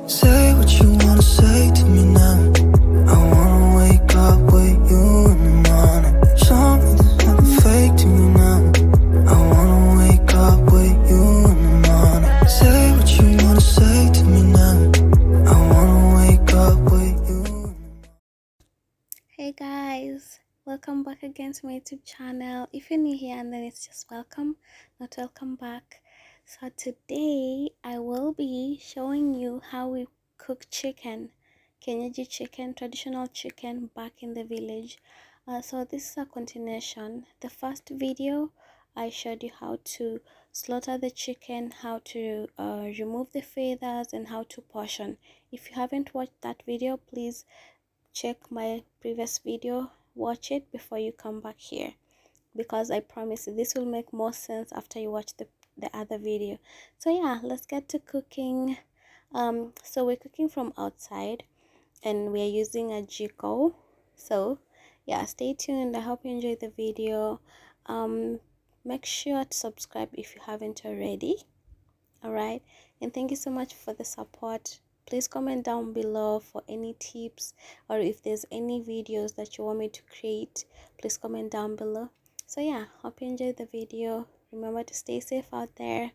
Say what you wanna say to me now. I wanna wake up with you in the morning. Show me there's nothing fake to me now. I wanna wake up with you in the morning. Say what you wanna say to me now. I wanna wake up with you. Hey guys, welcome back again to my YouTube channel. If you're new here and then it's just welcome, not welcome back. So today I will be showing you how we cook chicken, Kenyaji chicken, traditional chicken back in the village. So this is a continuation. The first video I showed you how to slaughter the chicken, how to remove the feathers, and how to portion. If you haven't watched that video, please check my previous video, watch it before you come back here, because I promise you this will make more sense after you watch the other video. So yeah, let's get to cooking. So we're cooking from outside and we're using a jiko. So yeah, stay tuned. I hope you enjoy the video. Make sure to subscribe if you haven't already. All right, and thank you so much for the support. Please comment down below for any tips, or if there's any videos that you want me to create, please comment down below. So yeah, hope you enjoyed the video. Remember to stay safe out there.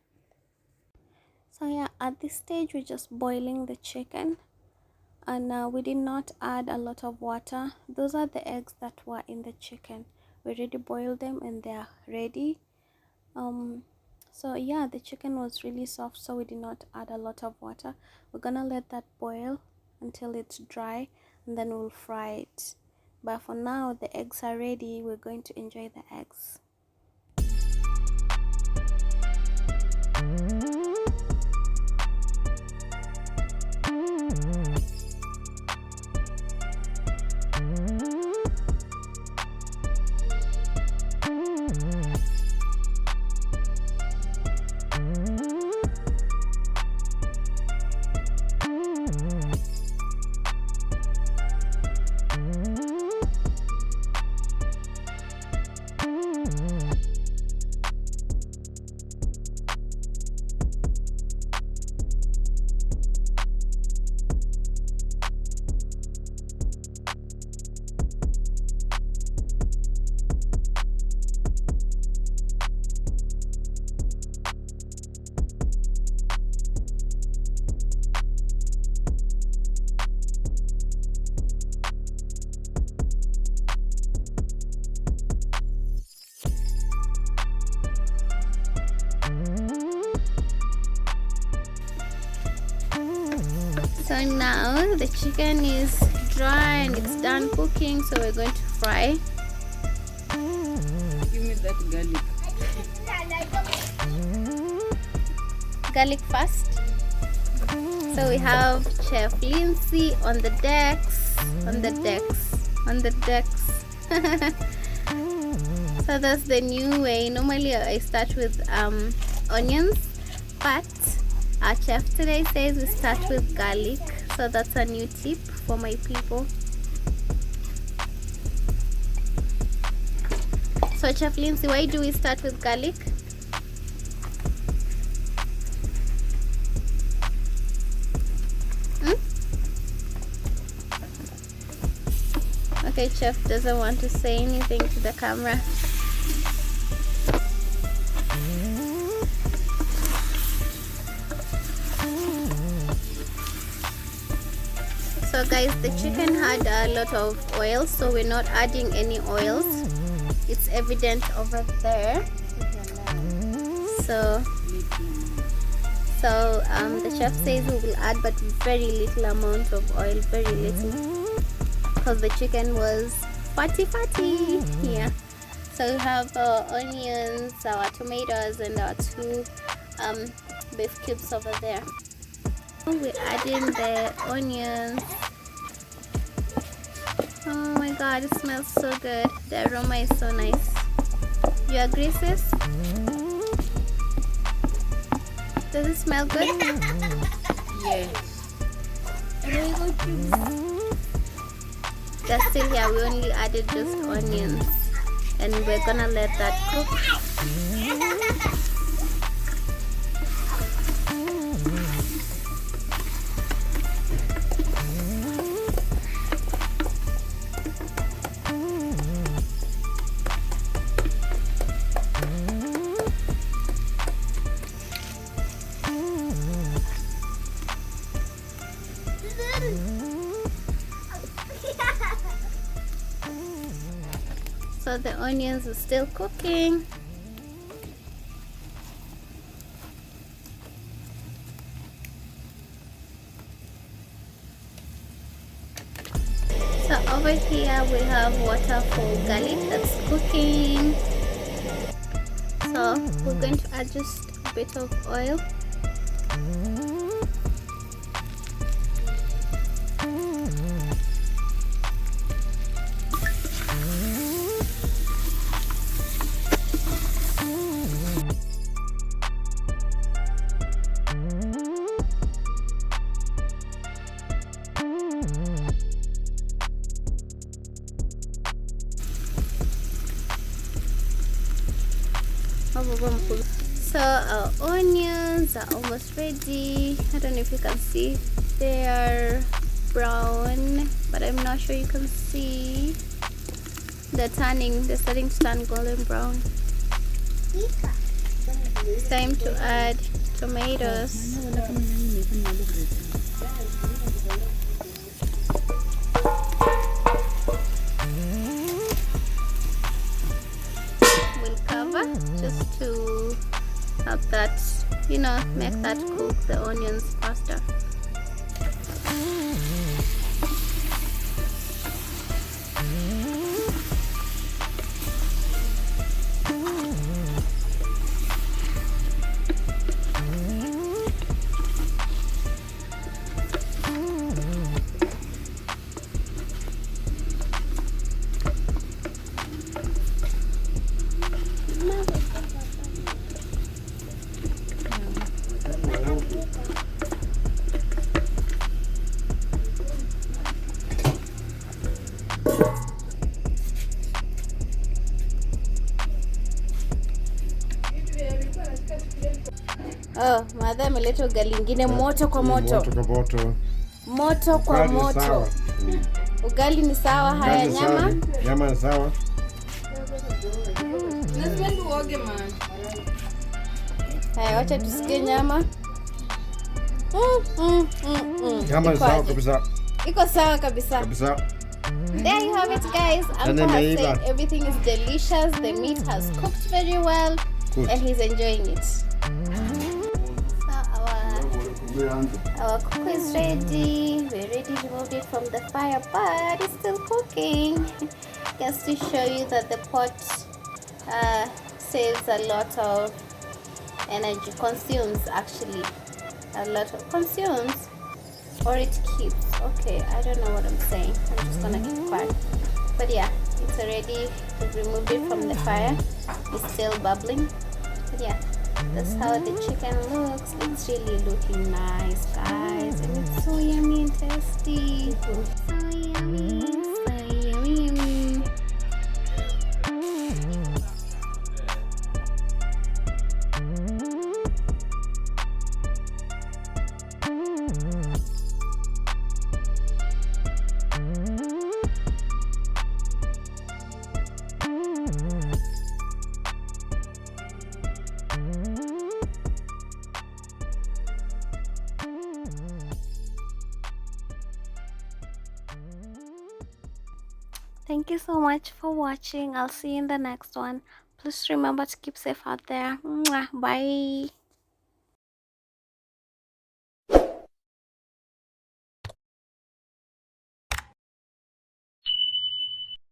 So yeah, at this stage we're just boiling the chicken, and we did not add a lot of water. Those are the eggs that were in the chicken. We already boiled them and they are ready. So yeah, the chicken was really soft, so we did not add a lot of water. We're gonna let that boil until it's dry, and then we'll fry it. But for now, the eggs are ready. We're going to enjoy the eggs. So now the chicken is dry and it's done cooking, so we're going to fry. Give me that garlic. Garlic first. So we have Chef Lindsay on the decks. So that's the new way. Normally I start with onions, but our chef today says we start with garlic, so that's a new tip for my people. So Chef Lindsay, why do we start with garlic? Okay, Chef doesn't want to say anything to the camera. So guys, the chicken had a lot of oil, so we're not adding any oils. It's evident over there. So the chef says we will add but very little amount of oil, very little, because the chicken was fatty. Yeah. So we have our onions, our tomatoes, and our two beef cubes over there. We're adding the onions. Oh my god, it smells so good. The aroma is so nice. You agree, sis? Does it smell good? Yes. That's still here. We only added just onions, and we're gonna let that cook. So the onions are still cooking. So over here we have water for garlic that's cooking. So we're going to add just a bit of oil. So our onions are almost ready. I don't know if you can see, they are brown, but I'm not sure you can see. They're starting to turn golden brown. It's time to add tomatoes. We'll cover just to help that, make that cook the onions faster. Oh, madha ameleta ugali ingine moto kwa moto. Moto kwa moto. Ugali ni sawa, haya nyama. Nyama ni sawa. Haya, wacha tusikie nyama. Nyama ni sawa kabisa. Iko sawa kabisa. There you have it, guys. Uncle has said everything is delicious. The meat has cooked very well. Good. And he's enjoying it. Our cook is ready. We already removed it from the fire, but it's still cooking. Just to show you that the pot saves a lot of energy, consumes actually a lot of consumes, or it keeps. Okay, I don't know what I'm saying. I'm just gonna keep quiet. But yeah, it's already removed it from the fire. It's still bubbling. But yeah, that's how the chicken looks. It's really looking nice, guys, and it's so yummy and tasty. So yummy, so yummy, yummy. Thank you so much for watching. I'll see you in the next one. Please remember to keep safe out there. Mwah. Bye.